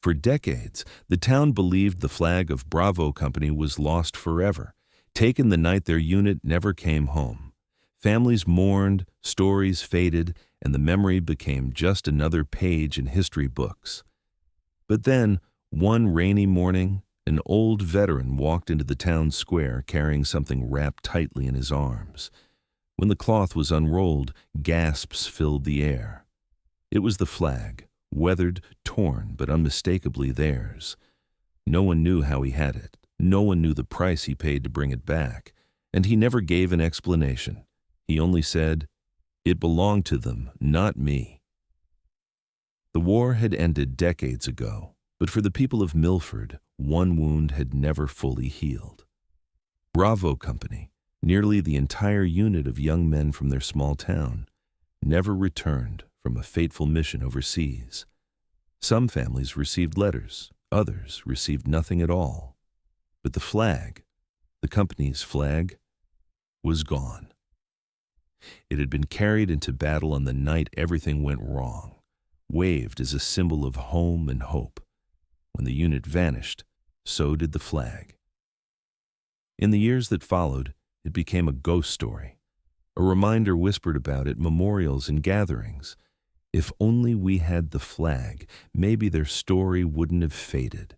For decades, the town believed the flag of Bravo Company was lost forever, taken the night their unit never came home. Families mourned, stories faded, and the memory became just another page in history books. But then, one rainy morning, an old veteran walked into the town square carrying something wrapped tightly in his arms. When the cloth was unrolled, gasps filled the air. It was the flag, weathered, torn, but unmistakably theirs. No one knew how he had it. No one knew the price he paid to bring it back. And he never gave an explanation. He only said, "It belonged to them, not me." The war had ended decades ago, but for the people of Millford, one wound had never fully healed. Bravo Company, nearly the entire unit of young men from their small town, never returned from a fateful mission overseas. Some families received letters, others received nothing at all. But the flag, the company's flag, was gone. It had been carried into battle on the night everything went wrong, waved as a symbol of home and hope. When the unit vanished, so did the flag. In the years that followed, it became a ghost story, a reminder whispered about at memorials and gatherings. If only we had the flag, maybe their story wouldn't have faded.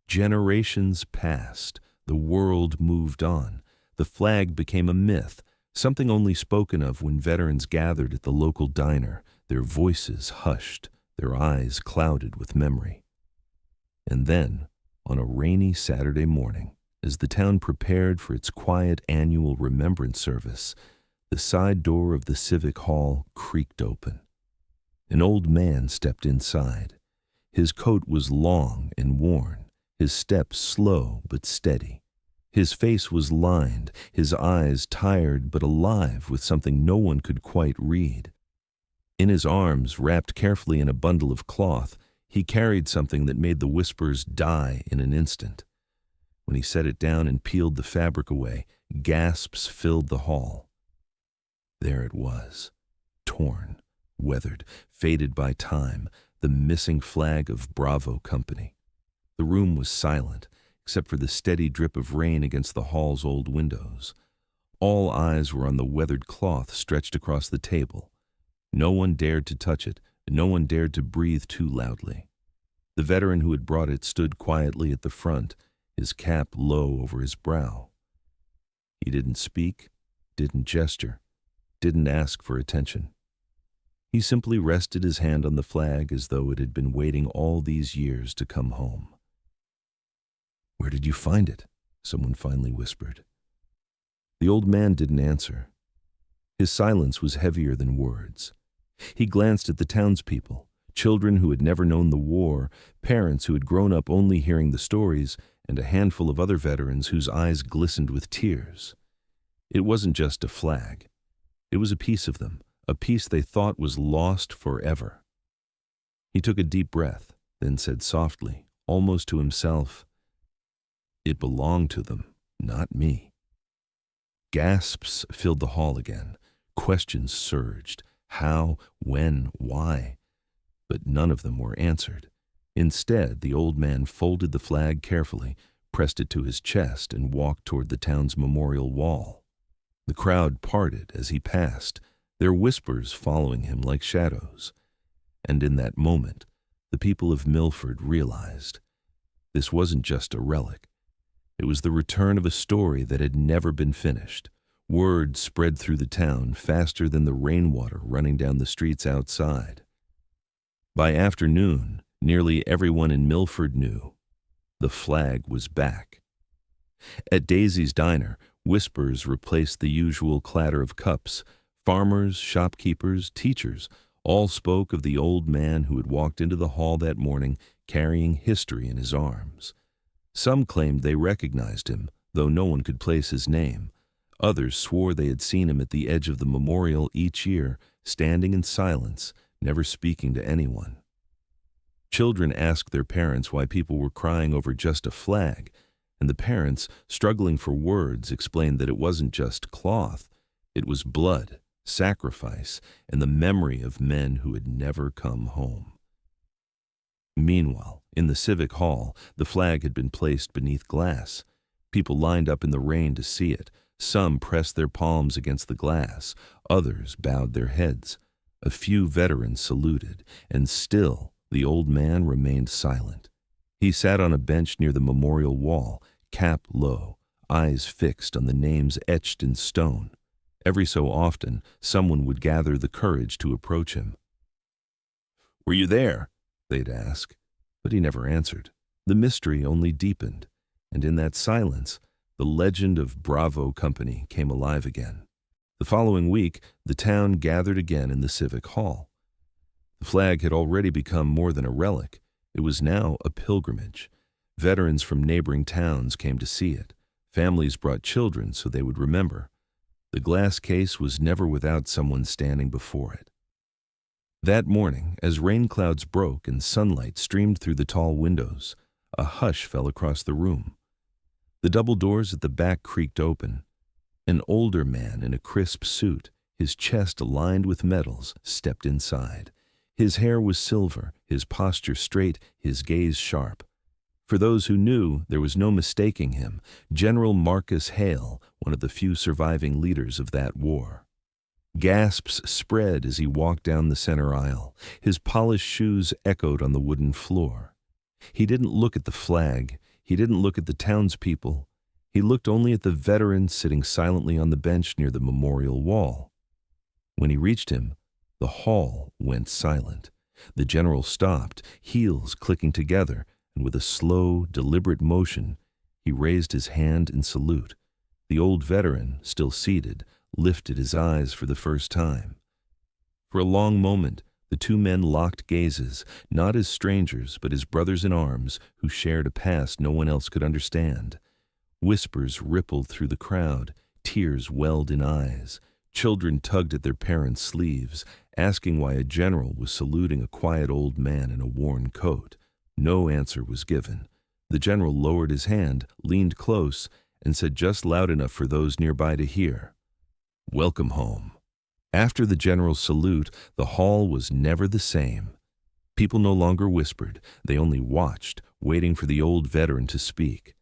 Generations passed, the world moved on. The flag became a myth, something only spoken of when veterans gathered at the local diner, their voices hushed, their eyes clouded with memory. And then, on a rainy Saturday morning, as the town prepared for its quiet annual remembrance service, the side door of the Civic Hall creaked open. An old man stepped inside. His coat was long and worn, his steps slow but steady. His face was lined, his eyes tired but alive with something no one could quite read. In his arms, wrapped carefully in a bundle of cloth, he carried something that made the whispers die in an instant. When he set it down and peeled the fabric away, gasps filled the hall. There it was, torn, weathered, faded by time, the missing flag of Bravo Company. The room was silent, except for the steady drip of rain against the hall's old windows. All eyes were on the weathered cloth stretched across the table. No one dared to touch it, no one dared to breathe too loudly. The veteran who had brought it stood quietly at the front, his cap low over his brow. He didn't speak, didn't gesture, didn't ask for attention. He simply rested his hand on the flag as though it had been waiting all these years to come home. "Where did you find it?" someone finally whispered. The old man didn't answer. His silence was heavier than words. He glanced at the townspeople, children who had never known the war, parents who had grown up only hearing the stories, and a handful of other veterans whose eyes glistened with tears. It wasn't just a flag. It was a piece of them, a piece they thought was lost forever. He took a deep breath, then said softly, almost to himself, "It belonged to them, not me." Gasps filled the hall again. Questions surged. How? When? Why? But none of them were answered. Instead, the old man folded the flag carefully, pressed it to his chest, and walked toward the town's memorial wall. The crowd parted as he passed, their whispers following him like shadows. And in that moment, the people of Millford realized this wasn't just a relic. It was the return of a story that had never been finished. Word spread through the town faster than the rainwater running down the streets outside. By afternoon, nearly everyone in Millford knew the flag was back. At Daisy's diner, whispers replaced the usual clatter of cups. Farmers, shopkeepers, teachers all spoke of the old man who had walked into the hall that morning carrying history in his arms. Some claimed they recognized him, though no one could place his name. Others swore they had seen him at the edge of the memorial each year, standing in silence, never speaking to anyone. Children asked their parents why people were crying over just a flag, and the parents, struggling for words, explained that it wasn't just cloth, it was blood, sacrifice, and the memory of men who had never come home. Meanwhile, in the Civic Hall, the flag had been placed beneath glass. People lined up in the rain to see it. Some pressed their palms against the glass. Others bowed their heads. A few veterans saluted, and still the old man remained silent. He sat on a bench near the memorial wall, cap low, eyes fixed on the names etched in stone. Every so often, someone would gather the courage to approach him. "Were you there?" they'd ask, but he never answered. The mystery only deepened, and in that silence, the legend of Bravo Company came alive again. The following week, the town gathered again in the Civic Hall. The flag had already become more than a relic. It was now a pilgrimage. Veterans from neighboring towns came to see it. Families brought children so they would remember. The glass case was never without someone standing before it. That morning, as rain clouds broke and sunlight streamed through the tall windows, a hush fell across the room. The double doors at the back creaked open. An older man in a crisp suit, his chest aligned with medals, stepped inside. His hair was silver, his posture straight, his gaze sharp. For those who knew, there was no mistaking him, General Marcus Hale, one of the few surviving leaders of that war. Gasps spread as he walked down the center aisle. His polished shoes echoed on the wooden floor. He didn't look at the flag. He didn't look at the townspeople. He looked only at the veteran sitting silently on the bench near the memorial wall. When he reached him, the hall went silent. The general stopped, heels clicking together, and with a slow, deliberate motion, he raised his hand in salute. The old veteran, still seated, lifted his eyes for the first time. For a long moment, the two men locked gazes, not as strangers, but as brothers in arms who shared a past no one else could understand. Whispers rippled through the crowd, tears welled in eyes. Children tugged at their parents' sleeves, asking why a general was saluting a quiet old man in a worn coat. No answer was given. The general lowered his hand, leaned close, and said just loud enough for those nearby to hear, "Welcome home." After the general's salute, the hall was never the same. People no longer whispered. They only watched, waiting for the old veteran to speak.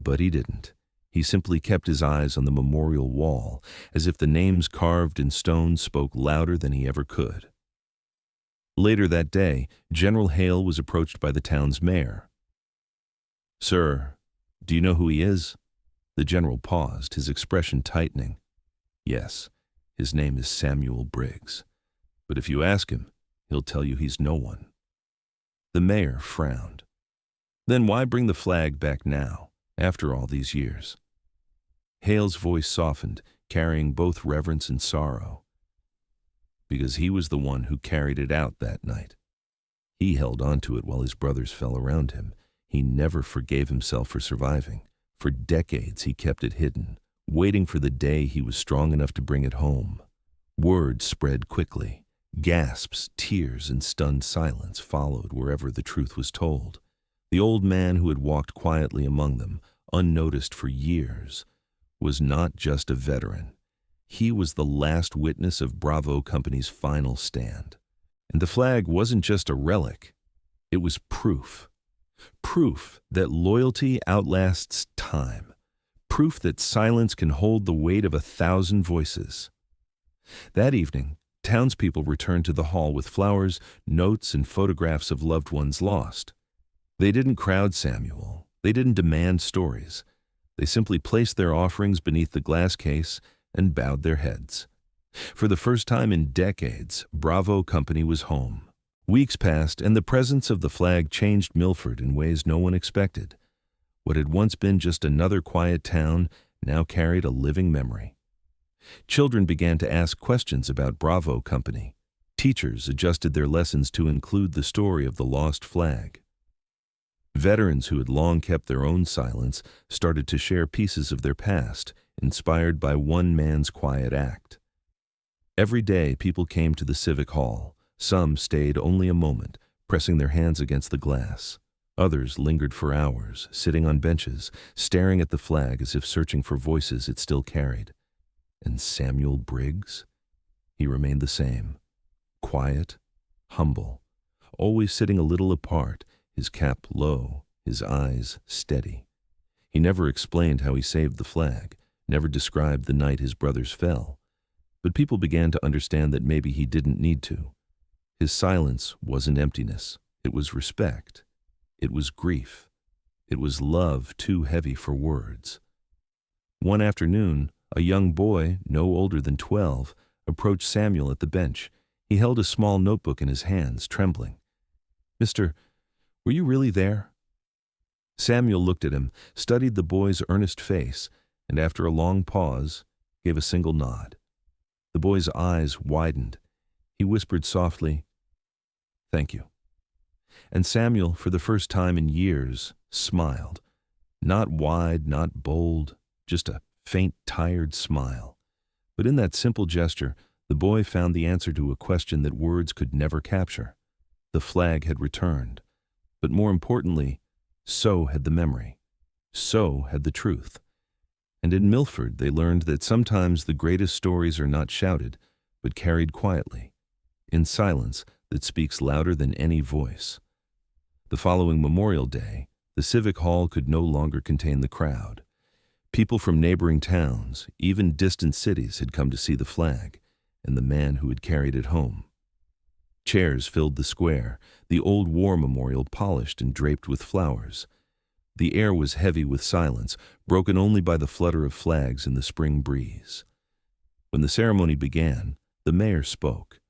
But he didn't. He simply kept his eyes on the memorial wall, as if the names carved in stone spoke louder than he ever could. Later that day, General Hale was approached by the town's mayor. "Sir, do you know who he is?" The general paused, his expression tightening. "Yes, his name is Samuel Briggs. But if you ask him, he'll tell you he's no one." The mayor frowned. "Then why bring the flag back now, after all these years?" Hale's voice softened, carrying both reverence and sorrow. "Because he was the one who carried it out that night. He held on to it while his brothers fell around him. He never forgave himself for surviving. For decades he kept it hidden, waiting for the day he was strong enough to bring it home." Word spread quickly. Gasps, tears, and stunned silence followed wherever the truth was told. The old man who had walked quietly among them, unnoticed for years, was not just a veteran. He was the last witness of Bravo Company's final stand. And the flag wasn't just a relic. It was proof. Proof that loyalty outlasts time. Proof that silence can hold the weight of 1,000 voices. That evening, townspeople returned to the hall with flowers, notes, and photographs of loved ones lost. They didn't crowd Samuel. They didn't demand stories. They simply placed their offerings beneath the glass case and bowed their heads. For the first time in decades, Bravo Company was home. Weeks passed, and the presence of the flag changed Millford in ways no one expected. What had once been just another quiet town now carried a living memory. Children began to ask questions about Bravo Company. Teachers adjusted their lessons to include the story of the lost flag. Veterans who had long kept their own silence started to share pieces of their past, inspired by one man's quiet act. Every day people came to the Civic Hall. Some stayed only a moment, pressing their hands against the glass. Others lingered for hours, sitting on benches, staring at the flag as if searching for voices it still carried. And Samuel Briggs? He remained the same, quiet, humble, always sitting a little apart, his cap low, his eyes steady. He never explained how he saved the flag, never described the night his brothers fell. But people began to understand that maybe he didn't need to. His silence wasn't emptiness. It was respect. It was grief. It was love too heavy for words. One afternoon, a young boy, no older than 12, approached Samuel at the bench. He held a small notebook in his hands, trembling. "Mister, were you really there?" Samuel looked at him, studied the boy's earnest face, and after a long pause, gave a single nod. The boy's eyes widened. He whispered softly, "Thank you." And Samuel, for the first time in years, smiled. Not wide, not bold, just a faint, tired smile. But in that simple gesture, the boy found the answer to a question that words could never capture. The flag had returned. But more importantly, so had the memory. So had the truth. And in Millford, they learned that sometimes the greatest stories are not shouted, but carried quietly, in silence that speaks louder than any voice. The following Memorial Day, the Civic Hall could no longer contain the crowd. People from neighboring towns, even distant cities, had come to see the flag and the man who had carried it home. Chairs filled the square, the old war memorial polished and draped with flowers. The air was heavy with silence, broken only by the flutter of flags in the spring breeze. When the ceremony began, the mayor spoke.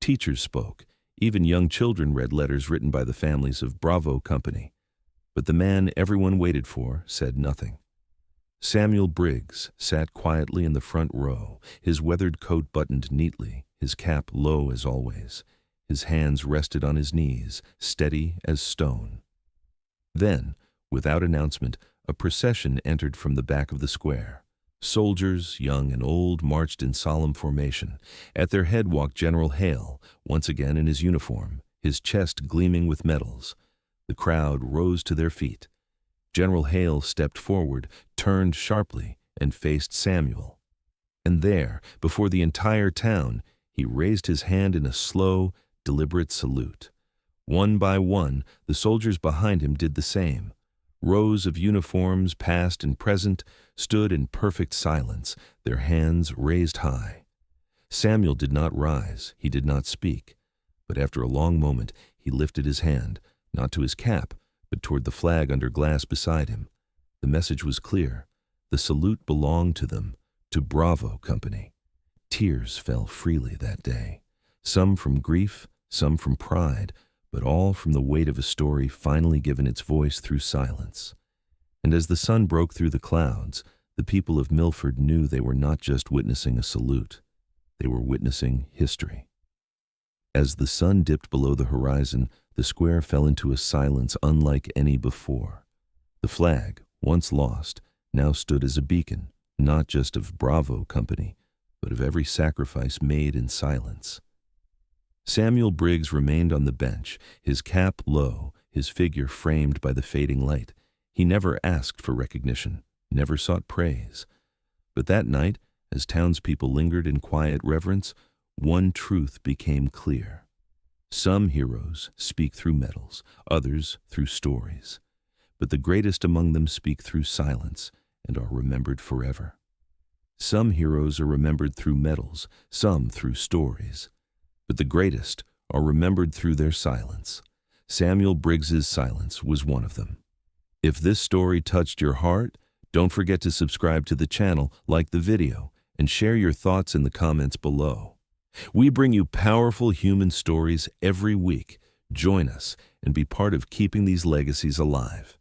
Teachers spoke. Even young children read letters written by the families of Bravo Company. But the man everyone waited for said nothing. Samuel Briggs sat quietly in the front row, his weathered coat buttoned neatly, his cap low as always. His hands rested on his knees, steady as stone. Then, without announcement, a procession entered from the back of the square. Soldiers, young and old, marched in solemn formation. At their head walked General Hale, once again in his uniform, his chest gleaming with medals. The crowd rose to their feet. General Hale stepped forward, turned sharply, and faced Samuel. And there, before the entire town, he raised his hand in a slow, deliberate salute. One by one, the soldiers behind him did the same. Rows of uniforms, past and present, stood in perfect silence, their hands raised high. Samuel did not rise, he did not speak, but after a long moment he lifted his hand, not to his cap, but toward the flag under glass beside him. The message was clear. The salute belonged to them, to Bravo Company. Tears fell freely that day, some from grief, some from pride, but all from the weight of a story finally given its voice through silence. And as the sun broke through the clouds, the people of Millford knew they were not just witnessing a salute. They were witnessing history. As the sun dipped below the horizon, the square fell into a silence unlike any before. The flag, once lost, now stood as a beacon, not just of Bravo Company, but of every sacrifice made in silence. Samuel Briggs remained on the bench, his cap low, his figure framed by the fading light. He never asked for recognition, never sought praise. But that night, as townspeople lingered in quiet reverence, one truth became clear. Some heroes speak through medals, others through stories. But the greatest among them speak through silence and are remembered forever. Some heroes are remembered through medals, some through stories. But the greatest are remembered through their silence. Samuel Briggs's silence was one of them. If this story touched your heart, don't forget to subscribe to the channel, like the video, and share your thoughts in the comments below. We bring you powerful human stories every week. Join us and be part of keeping these legacies alive.